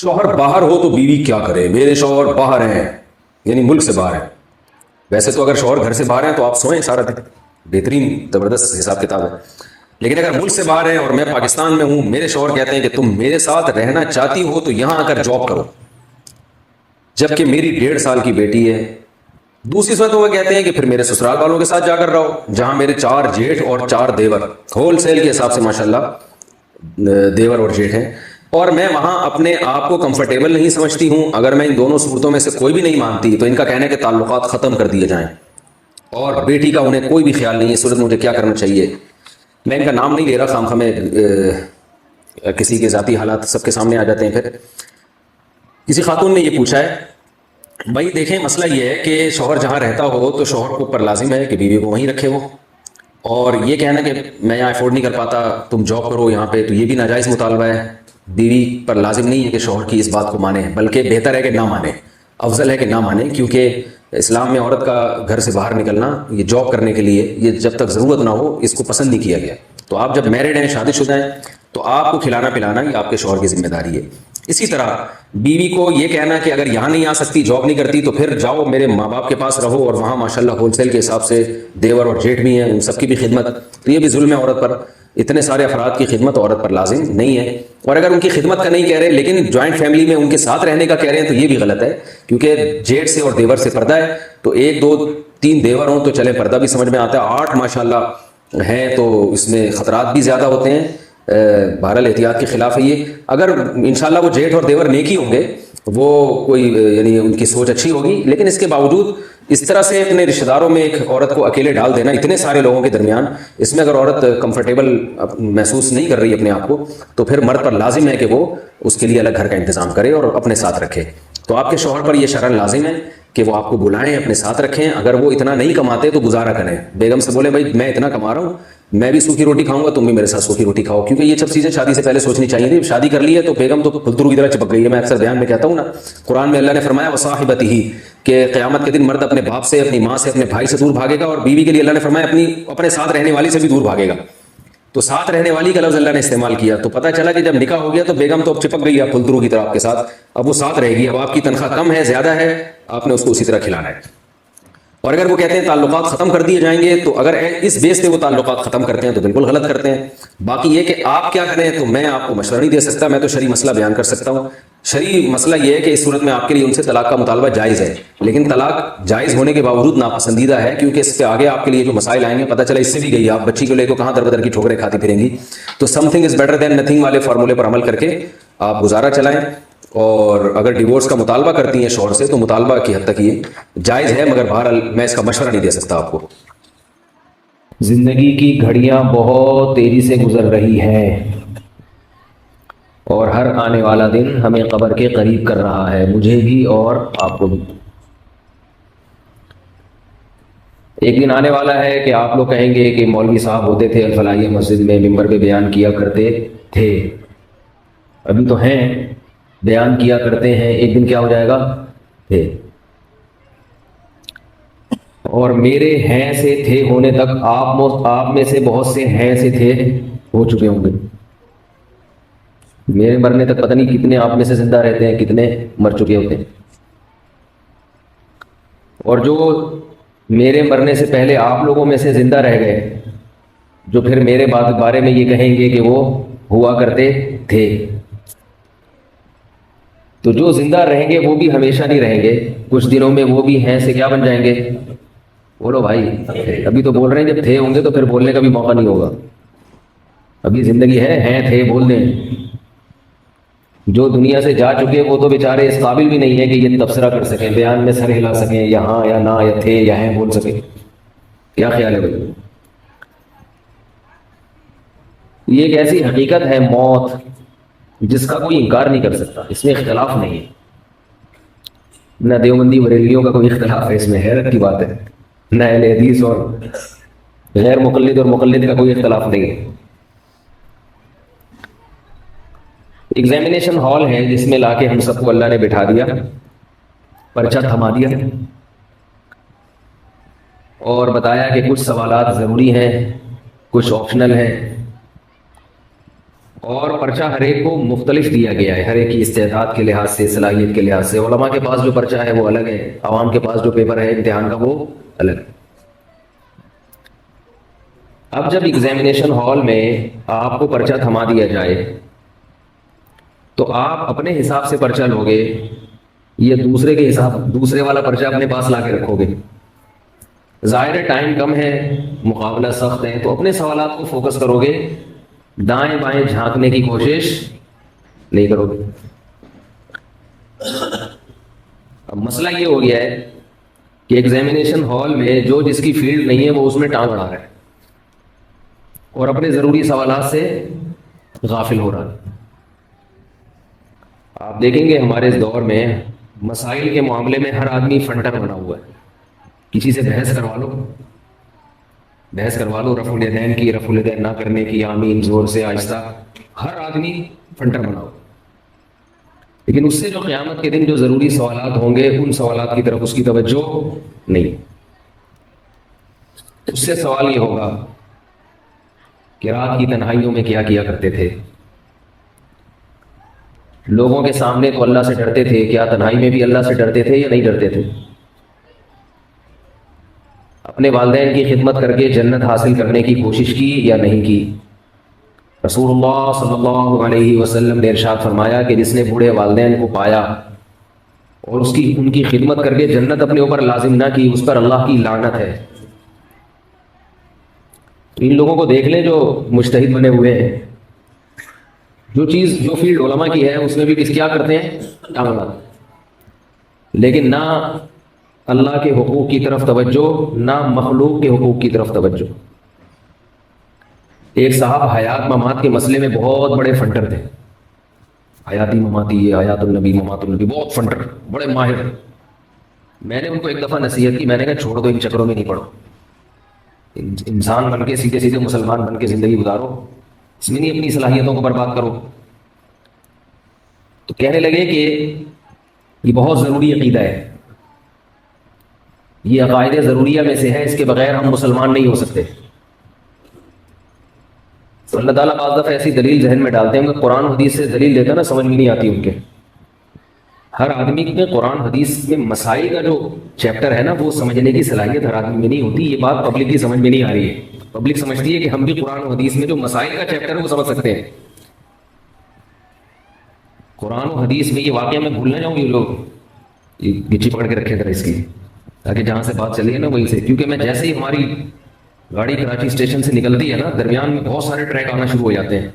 شوہر باہر ہو تو بیوی کیا کرے؟ میرے شوہر باہر ہیں، یعنی ملک سے باہر ہیں. ویسے تو اگر شوہر گھر سے باہر ہیں تو آپ سوئیں سارا دن، بہترین زبردست حساب کتاب ہے. لیکن اگر ملک سے باہر ہیں اور میں پاکستان میں ہوں، میرے شوہر کہتے ہیں کہ تم میرے ساتھ رہنا چاہتی ہو تو یہاں آ کر جاب کرو، جبکہ میری 1.5 سال کی بیٹی ہے. دوسری صورت وہ کہتے ہیں کہ پھر میرے سسرال والوں کے ساتھ جا کر رہو، جہاں میرے 4 جیٹھ اور 4 دیور، ہول سیل کے حساب سے ماشاءاللہ دیور اور جیٹھ ہیں، اور میں وہاں اپنے آپ کو کمفرٹیبل نہیں سمجھتی ہوں. اگر میں ان دونوں صورتوں میں سے کوئی بھی نہیں مانتی تو ان کا کہنا ہے کہ تعلقات ختم کر دیے جائیں، اور بیٹی کا انہیں کوئی بھی خیال نہیں ہے. صورت مجھے کیا کرنا چاہیے؟ میں ان کا نام نہیں لے رہا، خام خامے کسی کے ذاتی حالات سب کے سامنے آ جاتے ہیں. پھر کسی خاتون نے یہ پوچھا ہے، بھائی دیکھیں مسئلہ یہ ہے کہ شوہر جہاں رہتا ہو تو شوہر کو اوپر لازم ہے کہ بیوی کو وہیں رکھے وہ، اور یہ کہنا کہ میں یہاں افورڈ نہیں کر پاتا تم جاب کرو یہاں پہ، تو یہ بھی ناجائز مطالبہ ہے. بیوی پر لازم نہیں ہے کہ شوہر کی اس بات کو مانے، بلکہ بہتر ہے کہ نہ مانے، افضل ہے کہ نہ مانے، کیونکہ اسلام میں عورت کا گھر سے باہر نکلنا یہ جاب کرنے کے لیے، یہ جب تک ضرورت نہ ہو اس کو پسند نہیں کیا گیا. تو آپ جب میرڈ ہیں، شادی شدہ ہیں، تو آپ کو کھلانا پلانا یہ آپ کے شوہر کی ذمہ داری ہے. اسی طرح بیوی کو یہ کہنا کہ اگر یہاں نہیں آ سکتی، جاب نہیں کرتی، تو پھر جاؤ میرے ماں باپ کے پاس رہو، اور وہاں ماشاءاللہ ہول سیل کے حساب سے دیور اور جیٹھ بھی ہیں، ان سب کی بھی خدمت، تو یہ بھی ظلم ہے عورت پر. اتنے سارے افراد کی خدمت عورت پر لازم نہیں ہے. اور اگر ان کی خدمت کا نہیں کہہ رہے لیکن جوائنٹ فیملی میں ان کے ساتھ رہنے کا کہہ رہے ہیں تو یہ بھی غلط ہے، کیونکہ جیٹھ سے اور دیور سے پردہ ہے. تو 1 2 3 دیور ہوں تو چلے پردہ بھی سمجھ میں آتا ہے، 8 ماشاءاللہ ہیں تو اس میں خطرات بھی زیادہ ہوتے ہیں. بہرحال احتیاط کے خلاف ہے یہ. اگر انشاءاللہ وہ جیٹھ اور دیور نیکی ہوں گے، وہ کوئی یعنی ان کی سوچ اچھی ہوگی، لیکن اس کے باوجود اس طرح سے اپنے رشتہ داروں میں ایک عورت کو اکیلے ڈال دینا اتنے سارے لوگوں کے درمیان، اس میں اگر عورت کمفرٹیبل محسوس نہیں کر رہی اپنے آپ کو، تو پھر مرد پر لازم ہے کہ وہ اس کے لیے الگ گھر کا انتظام کرے اور اپنے ساتھ رکھے. تو آپ کے شوہر پر یہ شرعاً لازم ہے کہ وہ آپ کو بلائیں، اپنے ساتھ رکھیں. اگر وہ اتنا نہیں کماتے تو گزارا کریں، بیگم سے بولیں بھائی میں اتنا کما رہا ہوں، میں بھی سوکھی روٹی کھاؤں گا، تم بھی میرے ساتھ سوکھی روٹی کھاؤ. کیونکہ یہ سب چیزیں شادی سے پہلے سوچنی چاہیے تھی. شادی کر لی ہے تو بیگم تو پھلترو کی طرح چپک گئی ہے. میں اکثر بیان میں کہتا ہوں نا، قرآن میں اللہ نے فرمایا وصاحبتہ، کہ قیامت کے دن مرد اپنے باپ سے، اپنی ماں سے، اپنے بھائی سے دور بھاگے گا، اور بیوی کے لیے اللہ نے فرمایا اپنے ساتھ رہنے والی سے بھی دور بھاگے گا. تو ساتھ رہنے والی کا لفظ اللہ نے استعمال کیا، تو پتہ چلا کہ جب نکاح ہو گیا تو بیگم تو اب چپک گئی ہے پھلترو کی طرح آپ کے ساتھ، اب وہ ساتھ رہے گی. اب آپ کی تنخواہ کم ہے زیادہ ہے، آپ نے اس کو اسی طرح کھلانا ہے. اور اگر وہ کہتے ہیں تعلقات ختم کر دیے جائیں گے، تو اگر اس بیس سے وہ تعلقات ختم کرتے ہیں تو بالکل غلط کرتے ہیں. باقی یہ کہ آپ کیا کریں تو میں آپ کو مشورہ نہیں دے سکتا، میں تو شرعی مسئلہ بیان کر سکتا ہوں. شرعی مسئلہ یہ ہے کہ اس صورت میں آپ کے لیے ان سے طلاق کا مطالبہ جائز ہے، لیکن طلاق جائز ہونے کے باوجود ناپسندیدہ ہے، کیونکہ اس پہ آگے آپ کے لیے جو مسائل آئیں گے، پتہ چلا اس سے بھی گئی آپ بچی کو لے کے کہاں در بدر کی ٹھوکریں کھاتی پھریں گی. تو some thing is better than nothing والے فارمولے پر عمل کر کے آپ گزارا چلائیں. اور اگر ڈیورس کا مطالبہ کرتی ہیں شوہر سے تو مطالبہ کی حد تک یہ جائز ہے، مگر بہرحال میں اس کا مشورہ نہیں دے سکتا آپ کو. زندگی کی گھڑیاں بہت تیزی سے گزر رہی ہیں اور ہر آنے والا دن ہمیں قبر کے قریب کر رہا ہے، مجھے بھی اور آپ کو بھی. ایک دن آنے والا ہے کہ آپ لوگ کہیں گے کہ مولوی صاحب ہوتے تھے الفلاحیہ مسجد میں ممبر پہ بیان کیا کرتے تھے، ابھی تو ہیں، بیان کیا کرتے ہیں، ایک دن کیا ہو جائے گا؟ تھے. اور میرے ہیں سے تھے ہونے تک آپ میں سے بہت سے ہیں سے تھے ہو چکے ہوں گے. میرے مرنے تک پتہ نہیں کتنے آپ میں سے زندہ رہتے ہیں، کتنے مر چکے ہوتے ہیں. اور جو میرے مرنے سے پہلے آپ لوگوں میں سے زندہ رہ گئے، جو پھر میرے بارے میں یہ کہیں گے کہ وہ ہوا کرتے تھے، تو جو زندہ رہیں گے وہ بھی ہمیشہ نہیں رہیں گے، کچھ دنوں میں وہ بھی ہیں سے کیا بن جائیں گے؟ بولو بھائی، ابھی تو بول رہے ہیں، جب تھے ہوں گے تو پھر بولنے کا بھی موقع نہیں ہوگا. ابھی زندگی ہے، ہیں تھے بول دیں. جو دنیا سے جا چکے وہ تو بیچارے اس قابل بھی نہیں ہے کہ یہ تبصرہ کر سکیں، بیان میں سر ہلا سکیں، یا ہاں یا نہ یا تھے یا ہیں بول سکیں. کیا خیال ہے بھائی؟ یہ ایک ایسی حقیقت ہے موت جس کا کوئی انکار نہیں کر سکتا، اس میں اختلاف نہیں ہے. نہ دیوبندی بریلویوں کا کوئی اختلاف ہے، اس میں حیرت کی بات ہے. نہ اہل حدیث اور غیر مقلد اور مقلد کا کوئی اختلاف نہیں ہے. ایگزامینیشن ہال ہے جس میں لا کے ہم سب کو اللہ نے بٹھا دیا، پرچہ تھما دیا اور بتایا کہ کچھ سوالات ضروری ہیں، کچھ آپشنل ہیں، اور پرچہ ہر ایک کو مختلف دیا گیا ہے، ہر ایک کی استعداد کے لحاظ سے، صلاحیت کے لحاظ سے۔ علماء کے پاس جو پرچہ ہے وہ الگ ہے، عوام کے پاس جو پیپر ہے امتحان کا وہ الگ ہے۔ اب جب ایگزامینیشن ہال میں آپ کو پرچہ تھما دیا جائے تو آپ اپنے حساب سے پرچہ لوگے یا دوسرے کے حساب، دوسرے والا پرچہ اپنے پاس لا کے رکھو گے؟ ظاہر ہے ٹائم کم ہے، مقابلہ سخت ہے، تو اپنے سوالات کو فوکس کرو گے، دائیں بائیں جھانکنے کی کوشش نہیں کرو گے۔ اب مسئلہ یہ ہو گیا ہے کہ ایگزامینیشن ہال میں جو جس کی فیلڈ نہیں ہے وہ اس میں ٹانگ اڑا رہا ہے اور اپنے ضروری سوالات سے غافل ہو رہا ہے۔ آپ دیکھیں گے ہمارے اس دور میں مسائل کے معاملے میں ہر آدمی فنٹر بنا ہوا ہے، کسی سے بحث کروا لو، بحث کروا لو، رفع الیدین کی، رفع الیدین نہ کرنے کی، آمین زور سے آہستہ، ہر آدمی فنٹر بناؤ۔ لیکن اس سے جو قیامت کے دن جو ضروری سوالات ہوں گے ان سوالات کی طرف اس کی توجہ نہیں۔ اس سے سوال یہ ہوگا کہ رات کی تنہائیوں میں کیا کیا کرتے تھے؟ لوگوں کے سامنے تو اللہ سے ڈرتے تھے، کیا تنہائی میں بھی اللہ سے ڈرتے تھے یا نہیں ڈرتے تھے؟ اپنے والدین کی خدمت کر کے جنت حاصل کرنے کی کوشش کی یا نہیں کی؟ رسول اللہ صلی اللہ علیہ وسلم نے ارشاد فرمایا کہ جس نے بوڑھے والدین کو پایا اور ان کی خدمت کر کے جنت اپنے اوپر لازم نہ کی، اس پر اللہ کی لعنت ہے۔ ان لوگوں کو دیکھ لیں جو مجتہد بنے ہوئے ہیں، جو چیز جو فیلڈ علماء کی ہے اس میں بھی کیا کرتے ہیں؟ ٹانگ اڑاتے ہیں۔ لیکن نہ اللہ کے حقوق کی طرف توجہ، نہ مخلوق کے حقوق کی طرف توجہ۔ ایک صاحب حیات ممات کے مسئلے میں بہت بڑے فنٹر تھے، حیاتی مماتی، یہ حیات النبی ممات النبی، بہت فنٹر، بڑے ماہر۔ میں نے ان کو ایک دفعہ نصیحت کی، میں نے کہا چھوڑ دو، ان چکروں میں نہیں پڑو، انسان بن کے سیدھے سیدھے مسلمان بن کے زندگی گزارو، اس میں نہیں اپنی صلاحیتوں کو برباد کرو۔ تو کہنے لگے کہ یہ بہت ضروری عقیدہ ہے، یہ عقائد ضروریہ میں سے ہے، اس کے بغیر ہم مسلمان نہیں ہو سکتے۔ تو اللہ تعالیٰ بعض دفعہ ایسی دلیل ذہن میں ڈالتے ہیں کہ قرآن حدیث سے دلیل دیتا نا سمجھ میں نہیں آتی ان کے۔ ہر آدمی کے قرآن حدیث میں مسائل کا جو چیپٹر ہے نا وہ سمجھنے کی صلاحیت ہر آدمی میں نہیں ہوتی۔ یہ بات پبلک کی سمجھ میں نہیں آ رہی ہے، پبلک سمجھتی ہے کہ ہم بھی قرآن و حدیث میں جو مسائل کا چیپٹر ہے وہ سمجھ سکتے ہیں۔ قرآن و حدیث میں یہ واقعہ میں بھول نہ جاؤں، یہ لوگ یہ گچی پکڑ کے رکھے تھے اس کی، تاکہ جہاں سے بات چلی ہے نا وہیں سے، کیونکہ میں جیسے ہی ہماری گاڑی کراچی اسٹیشن سے نکلتی ہے نا درمیان میں بہت سارے ٹریک آنا شروع ہو جاتے ہیں،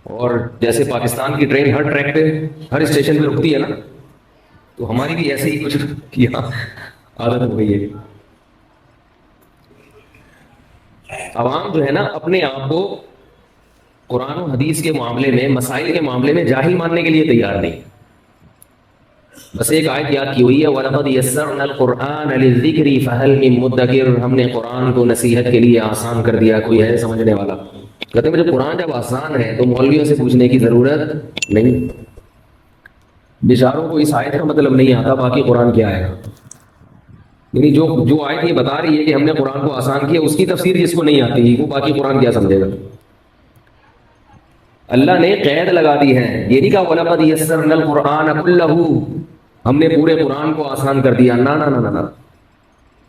اور جیسے پاکستان کی ٹرین ہر ٹریک پہ ہر اسٹیشن پہ رکتی ہے نا، تو ہماری بھی ایسے ہی کچھ کیا عادت ہو گئی ہے۔ عوام جو ہے نا اپنے آپ کو قرآن و حدیث کے معاملے میں، مسائل کے معاملے میں جاہل ماننے کے لیے تیار نہیں۔ بس ایک آیت یاد کی ہوئی ہے، وَلَقَدْ يَسَّرْنَا الْقُرْآنَ لِلذِّكْرِ فَهَلْ مِن مُدَّكِرٍ، ہم نے قرآن کو نصیحت کے لیے آسان کر دیا، کوئی ہے سمجھنے والا؟ کہتے ہیں مجھے قرآن جب آسان ہے تو مولویوں سے پوچھنے کی ضرورت نہیں، بیچاروں کو اس آیت کا مطلب نہیں آتا، باقی قرآن کیا ہے؟ یعنی جو آیت یہ بتا رہی ہے کہ ہم نے قرآن کو آسان کیا، اس کی تفسیر جس کو نہیں آتی وہ باقی قرآن کیا سمجھے گا؟ اللہ نے قید لگا دی ہے، یہ نہیں کہا وَلَقَدْ يَسَّرْنَا الْقُرْآنَ كُلَّهُ، ہم نے پورے قرآن کو آسان کر دیا، نہ نہ نہ نہ،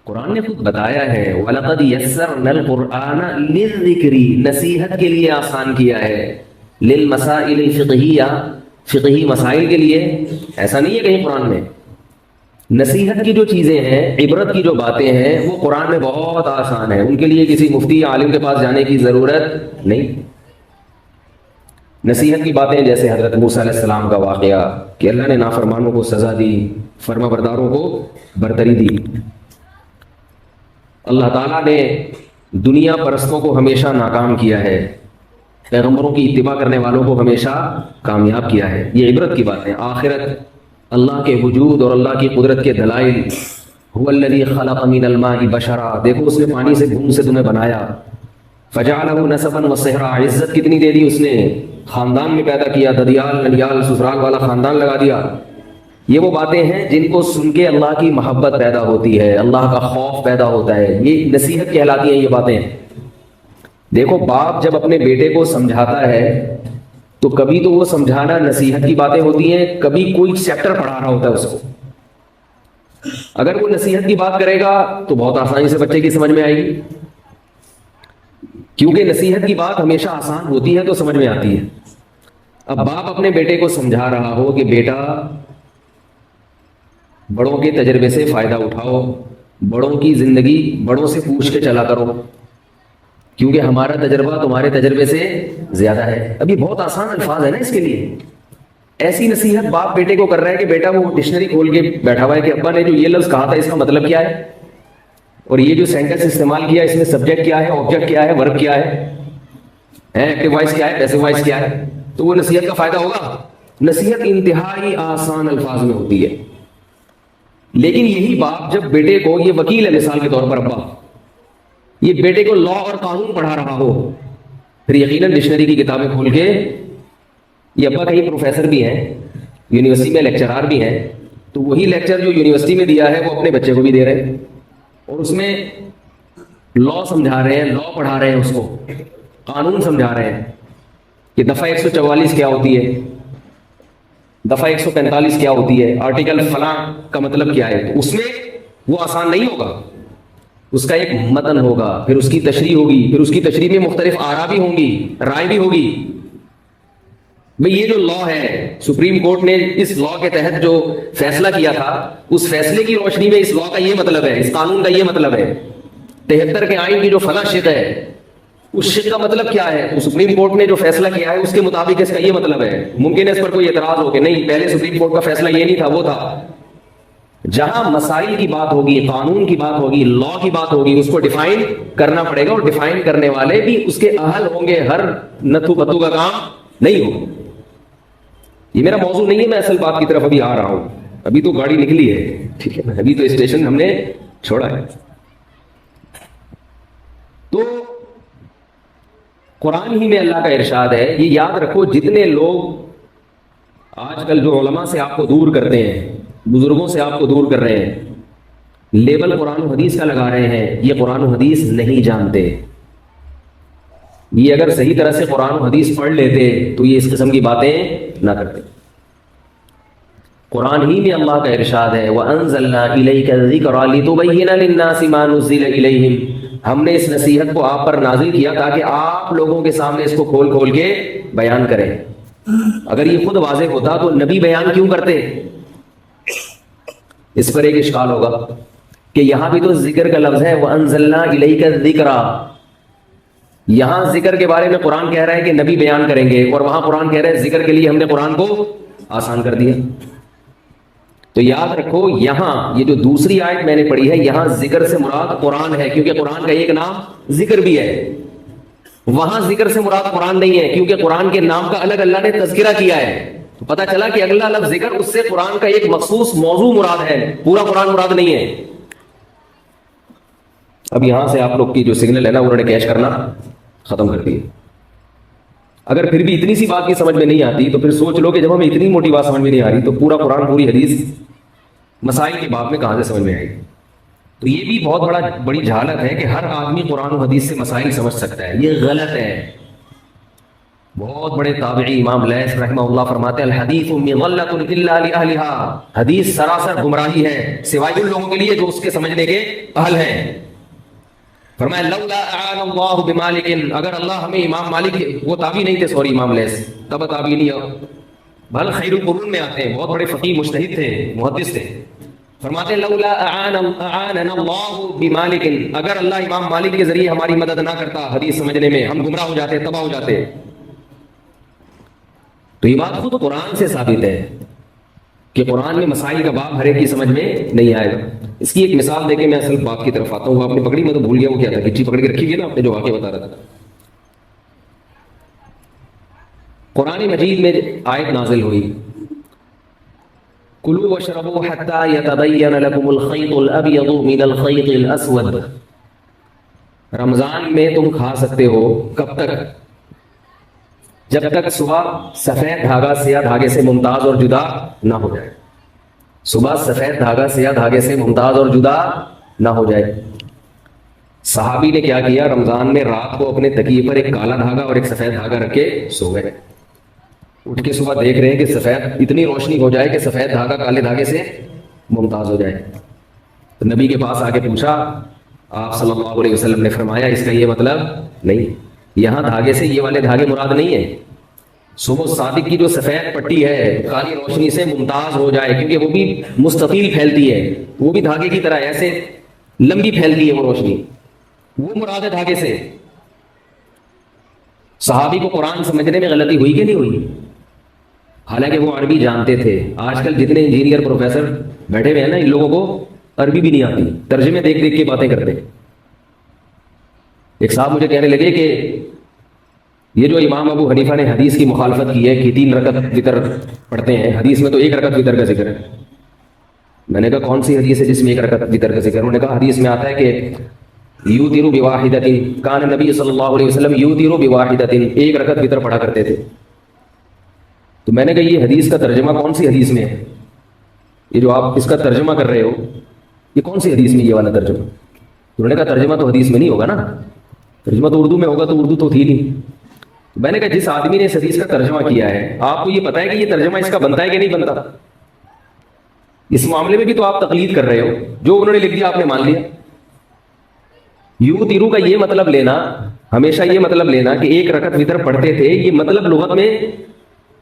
قرآن نے خود بتایا ہے وَلَقَدْ يَسَّرْنَا الْقُرْآنَ لِلذِّكْرِ، نصیحت کے لیے آسان کیا ہے، لِلْمَسَائِلِ الْفِقْهِيَّةِ، فقہی مسائل کے لیے۔ ایسا نہیں ہے کہیں قرآن میں، نصیحت کی جو چیزیں ہیں، عبرت کی جو باتیں ہیں وہ قرآن میں بہت آسان ہیں، ان کے لیے کسی مفتی یا عالم کے پاس جانے کی ضرورت نہیں۔ نصیحت کی باتیں جیسے حضرت موسیٰ علیہ السلام کا واقعہ کہ اللہ نے نافرمانوں کو سزا دی، فرما برداروں کو برتری دی۔ اللہ تعالیٰ نے دنیا پرستوں کو ہمیشہ ناکام کیا ہے، پیغمبروں کی اتباع کرنے والوں کو ہمیشہ کامیاب کیا ہے۔ یہ عبرت کی باتیں۔ آخرت، اللہ کے وجود اور اللہ کی قدرت کے دلائل، هو الذی خلق من الماء بشرا، دیکھو اس نے پانی سے بھون سے تمہیں بنایا، فجعلہ نسبا وصہرا، عزت کتنی دے دی اس نے، خاندان میں پیدا کیا، ددیال ننیال سسرال والا خاندان لگا دیا۔ یہ وہ باتیں ہیں جن کو سن کے اللہ کی محبت پیدا ہوتی ہے، اللہ کا خوف پیدا ہوتا ہے، یہ نصیحت کہلاتی ہیں یہ باتیں۔ دیکھو باپ جب اپنے بیٹے کو سمجھاتا ہے تو کبھی تو وہ سمجھانا نصیحت کی باتیں ہوتی ہیں، کبھی کوئی چیپٹر پڑھا رہا ہوتا ہے اس کو. اگر وہ نصیحت کی بات کرے گا تو بہت آسانی سے بچے کی سمجھ میں آئے گی، کیونکہ نصیحت کی بات ہمیشہ آسان ہوتی ہے تو سمجھ میں آتی ہے. اب باپ اپنے بیٹے کو سمجھا رہا ہو کہ بیٹا بڑوں کے تجربے سے فائدہ اٹھاؤ، بڑوں کی زندگی بڑوں سے پوچھ کے چلا کرو، کیونکہ ہمارا تجربہ تمہارے تجربے سے زیادہ ہے. اب یہ بہت آسان الفاظ ہے نا اس کے لیے. ایسی نصیحت باپ بیٹے کو کر رہا ہے کہ بیٹا وہ ڈکشنری کھول کے بیٹھا ہوا ہے کہ ابا نے جو یہ لفظ کہا تھا اس کا مطلب کیا ہے، اور یہ جو سینٹینس استعمال کیا اس میں سبجیکٹ کیا ہے، آبجیکٹ کیا ہے، ورب کیا ہے، ایکٹیو وائس کیا ہے، پیسو وائس کیا ہے. تو وہ نصیحت کا فائدہ ہوگا. نصیحت انتہائی آسان الفاظ میں ہوتی ہے. لیکن یہی باپ جب بیٹے کو، یہ وکیل ہے مثال کے طور پر ابا، یہ بیٹے کو لا اور قانون پڑھا رہا ہو، پھر یقیناً ڈکشنری کی کتابیں کھول کے، یہ ابا کہیں پروفیسر بھی ہیں، یونیورسٹی میں لیکچرار بھی ہیں، تو وہی لیکچر جو یونیورسٹی میں دیا ہے وہ اپنے بچے کو بھی دے رہے ہیں، اور اس میں لا سمجھا رہے ہیں، لا پڑھا رہے ہیں، اس کو قانون سمجھا رہے ہیں کہ دفعہ 144 کیا ہوتی ہے، دفعہ 145 کیا ہوتی ہے، آرٹیکل فلاں کا مطلب کیا ہے. تو اس میں وہ آسان نہیں ہوگا، اس کا ایک متن ہوگا، پھر اس کی تشریح ہوگی، پھر اس کی تشریح میں مختلف آراء بھی ہوں گی، رائے بھی ہوگی. بھئی یہ جو لا ہے، سپریم کورٹ نے اس لا کے تحت جو فیصلہ کیا تھا، اس فیصلے کی روشنی میں اس لا کا یہ مطلب ہے، اس قانون کا یہ مطلب ہے. 73 کے آئین کی جو فلاں شق ہے، اس شق کا مطلب کیا ہے، تو سپریم کورٹ نے جو فیصلہ کیا ہے اس کے مطابق اس کا یہ مطلب ہے. ممکن ہے اس پر کوئی اعتراض ہو کہ نہیں پہلے سپریم کورٹ کا فیصلہ یہ نہیں تھا، وہ تھا. جہاں مسائل کی بات ہوگی، قانون کی بات ہوگی، لا کی بات ہوگی، اس کو ڈیفائن کرنا پڑے گا، اور ڈیفائن کرنے والے بھی اس کے اہل ہوں گے. ہر نتھو پتو کا کام نہیں ہوگا. یہ میرا موضوع نہیں ہے، میں اصل بات کی طرف ابھی آ رہا ہوں. ابھی تو گاڑی نکلی ہے، ٹھیک ہے، ابھی تو اسٹیشن ہم نے چھوڑا ہے. تو قرآن ہی میں اللہ کا ارشاد ہے. یہ یاد رکھو، جتنے لوگ آج کل جو علماء سے آپ کو دور کرتے ہیں، بزرگوں سے آپ کو دور کر رہے ہیں، لیبل قرآن و حدیث کا لگا رہے ہیں، یہ قرآن و حدیث نہیں جانتے. یہ اگر صحیح طرح سے قرآن و حدیث پڑھ لیتے تو یہ اس قسم کی باتیں نہ کرتے. قرآن ہی میں اللہ کا ارشاد ہے وَأَنزَلْنَا إِلَيْكَ الذِّكْرَ لِتُبَيِّنَ لِلنَّاسِ مَا نُزِّلَ إِلَيْهِمْ. ہم نے اس نصیحت کو آپ پر نازل کیا تاکہ آپ لوگوں کے سامنے اس کو کھول کھول کے بیان کریں. اگر یہ خود واضح ہوتا تو نبی بیان کیوں کرتے؟ اس پر ایک اشکال ہوگا کہ یہاں بھی تو ذکر کا لفظ ہے وَأَنزَلْنَا إِلَيْكَ الذِّكْرَ. یہاں ذکر کے بارے میں قرآن کہہ رہا ہے کہ نبی بیان کریں گے، اور وہاں قرآن کہہ رہا ہے ذکر کے لیے ہم نے قرآن کو آسان کر دیا. تو یاد رکھو، یہاں یہ جو دوسری آیت میں نے پڑھی ہے، یہاں ذکر سے مراد قرآن ہے، کیونکہ قرآن کا ایک نام ذکر بھی ہے. وہاں ذکر سے مراد قرآن نہیں ہے، کیونکہ قرآن کے نام کا الگ اللہ نے تذکرہ کیا ہے. تو پتہ چلا کہ اگلا لفظ ذکر، اس سے قرآن کا ایک مخصوص موضوع مراد ہے، پورا قرآن مراد نہیں ہے. اب یہاں سے آپ لوگ کی جو سگنل ہے نا، انہوں نے کیچ کرنا ختم کر دی. اگر پھر بھی اتنی سی بات کی سمجھ میں نہیں آتی تو پھر سوچ لو کہ جب ہمیں اتنی موٹی بات سمجھ میں نہیں آ رہی تو پورا قرآن، پوری حدیث مسائل کے باب میں کہاں سے سمجھ میں آئے گی. تو یہ بھی بہت بڑی جہالت ہے کہ ہر آدمی قرآن و حدیث سے مسائل سمجھ سکتا ہے. یہ غلط ہے. بہت بڑے تابعی امام لیث رحمہ اللہ فرماتے ہیں الحدیث مضلۃ الا لاہلھا. حدیث سراسر گمراہی ہے سوائے ان لوگوں کے لیے جو اس کے سمجھنے کے اہل ہیں. فرمایا لولا اعان اللہ بمالک، اگر اللہ ہمیں امام مالک، وہ تابعی نہیں تھے، سوری امام لیث تبع تابعی نہیں، بل خیر القرون میں آتے ہیں، بہت بڑے فقیہ مجتہد تھے، محدث تھے. فرماتے ہیں لولا اعاننا اللہ بمالک، اگر اللہ امام مالک کے ذریعے ہماری مدد نہ کرتا حدیث سمجھنے میں، ہم گمراہ ہو جاتے، تباہ ہو جاتے. تو یہ بات خود قرآن سے ثابت ہے کہ قرآن میں مسائل کا باب ہر ایک کی سمجھ میں نہیں آئے گا. اس کی ایک مثال دے کے میں اصل بات کی طرف آتا ہوں. وہ آپ نے پکڑی، میں تو بھول گیا وہ کیا تھا، گچی پکڑ کے رکھی ہوئی نا آپ نے جو واقعہ بتا رہا تھا. قرآن مجید میں آیت نازل ہوئی کلوا واشربوا حتى يتبين لكم الخيط الابيض من الخيط الاسود. رمضان میں تم کھا سکتے ہو کب تک؟ جب تک صبح سفید دھاگا سیاہ دھاگے سے ممتاز اور جدا نہ ہو جائے. صبح سفید دھاگا سیاہ دھاگے سے ممتاز اور جدا نہ ہو جائے. صحابی نے کیا کیا, رمضان میں رات کو اپنے تکیے پر ایک کالا دھاگا اور ایک سفید دھاگا رکھ کے سو گئے. اٹھ کے صبح دیکھ رہے ہیں کہ سفید اتنی روشنی ہو جائے کہ سفید دھاگا کالے دھاگے سے ممتاز ہو جائے. تو نبی کے پاس آ کے پوچھا, آپ صلی اللہ علیہ وسلم نے فرمایا اس کا یہ مطلب نہیں, یہاں دھاگے سے یہ والے دھاگے مراد نہیں ہے. صبح صادق کی جو سفید پٹی ہے کالی روشنی سے ممتاز ہو جائے, کیونکہ وہ بھی مستطیل پھیلتی ہے, وہ بھی دھاگے کی طرح ایسے لمبی پھیلتی ہے وہ روشنی, وہ مراد ہے دھاگے سے. صحابی کو قرآن سمجھنے میں غلطی ہوئی کہ نہیں ہوئی؟ حالانکہ وہ عربی جانتے تھے. آج کل جتنے انجینئر پروفیسر بیٹھے ہوئے ہیں نا, ان لوگوں کو عربی بھی نہیں آتی, ترجمے دیکھ دیکھ کے باتیں کرتے. ایک صاحب مجھے کہنے لگے کہ یہ جو امام ابو حنیفہ نے حدیث کی مخالفت کی ہے کہ 3 رکعت وتر پڑھتے ہیں, حدیث میں تو 1 رکعت وتر کا ذکر ہے. میں نے کہا کون سی حدیث ہے جس میں 1 رکعت وتر کا ذکر ہے؟ انہوں نے کہا حدیث میں آتا ہے کہ یوتر بواحدۃ, کان نبی صلی اللہ علیہ وسلم یوتر بواحدۃ, 1 رکعت وتر پڑھا کرتے تھے. تو میں نے کہا یہ حدیث کا ترجمہ کون سی حدیث میں ہے؟ یہ جو آپ اس کا ترجمہ کر رہے ہو یہ کون سی حدیث میں یہ والا ترجمہ؟ انہوں نے کہا ترجمہ تو حدیث میں نہیں ہوگا نا, ترجمہ تو اردو میں ہوگا, تو اردو تو تھی نہیں. میں نے کہا جس آدمی نے اس حدیث کا ترجمہ کیا ہے, آپ کو یہ پتا ہے کہ یہ ترجمہ اس کا بنتا ہے کہ نہیں بنتا؟ اس معاملے میں بھی تو آپ تقلید کر رہے ہو, جو انہوں نے لکھ دیا آپ نے مان لیا. یو تیرو کا یہ مطلب لینا, ہمیشہ یہ مطلب لینا کہ 1 رکعت وتر پڑھتے تھے, یہ مطلب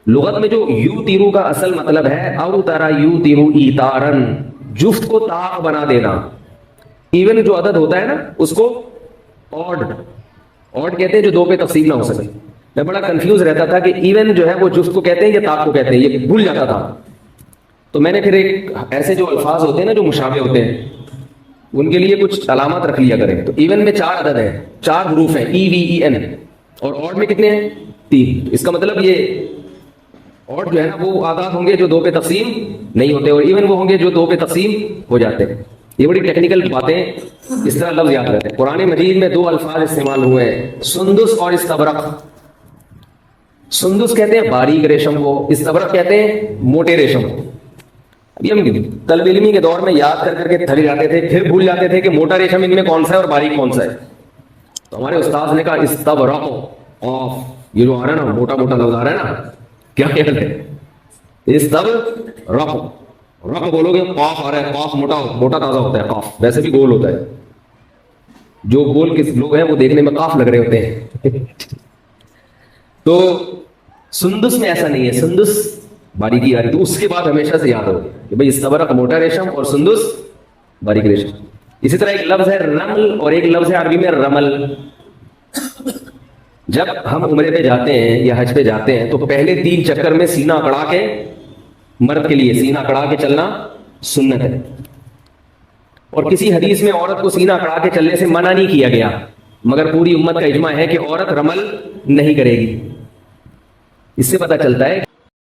لغت میں جو یو تیرو کا اصل مطلب ہے او ترا یو تیرو ایتارن, جفت کو طاق بنا دینا. ایون جو عدد ہوتا ہے نا اس کو آڈ کہتے ہیں, جو 2 پہ تقسیم نہ ہو سکے. میں بڑا کنفیوز رہتا تھا کہ ایون جو ہے وہ جفت کو کہتے ہیں یا طاق کو کہتے ہیں, یہ بھول جاتا تھا. تو میں نے پھر ایک ایسے جو الفاظ ہوتے ہیں نا جو مشابہ ہوتے ہیں, ان کے لیے کچھ علامات رکھ لیا کریں. تو ایون میں 4 عدد ہیں, 4 حروف ہیں, ای وی ای این, اور آڈ میں کتنے ہیں؟ 3. اس کا مطلب یہ آڈ جو ہے نا وہ اعداد ہوں گے جو 2 پہ تقسیم نہیں ہوتے, اور ایون وہ ہوں گے جو 2 پہ تقسیم ہو جاتے ہیں. یہ بڑی ٹیکنیکل باتیں, اس طرح لفظ یاد رہتے ہیں. قرآن مجید میں 2 الفاظ استعمال ہوئے ہیں, سندس اور استبرق. سندس کہتے ہیں باریک ریشم کو, استبرق کہتے ہیں موٹے ریشم کو. ابھی ہم طلب علمی کے دور میں یاد کر کے تھک جاتے تھے, پھر بھول جاتے تھے کہ موٹا ریشم ان میں کون سا ہے اور باریک کون سا ہے. تو ہمارے استاد نے کہا استبرق, آف, یہ جو آ رہا ہے نا موٹا موٹا لفظ آ رہا ہے نا, کیا خیال ہے؟ استبرق, رق بولو گے قاف آ رہا ہے, قاف موٹا تازہ ہوتا ہے, قاف ویسے بھی گول ہوتا ہے. جو گول کس لوگ ہیں وہ دیکھنے میں قاف لگ رہے ہوتے ہیں. تو سندس میں ایسا نہیں ہے, سندس باریکی آ رہی. تو اس کے بعد ہمیشہ سے یاد ہو کہ بھائی استبرق موٹا ریشم اور سندس باریک ریشم. اسی طرح ایک لفظ ہے رمل اور ایک لفظ ہے عربی میں رمل. جب ہم عمرے پہ جاتے ہیں یا حج پہ جاتے ہیں تو پہلے 3 چکر میں سینہ اکڑا کے, مرد کے لیے سینہ اکڑا کے چلنا سنت ہے. اور کسی حدیث میں عورت کو سینہ اکڑا کے چلنے سے منع نہیں کیا گیا, مگر پوری امت کا اجماع ہے کہ عورت رمل نہیں کرے گی. اس سے پتہ چلتا ہے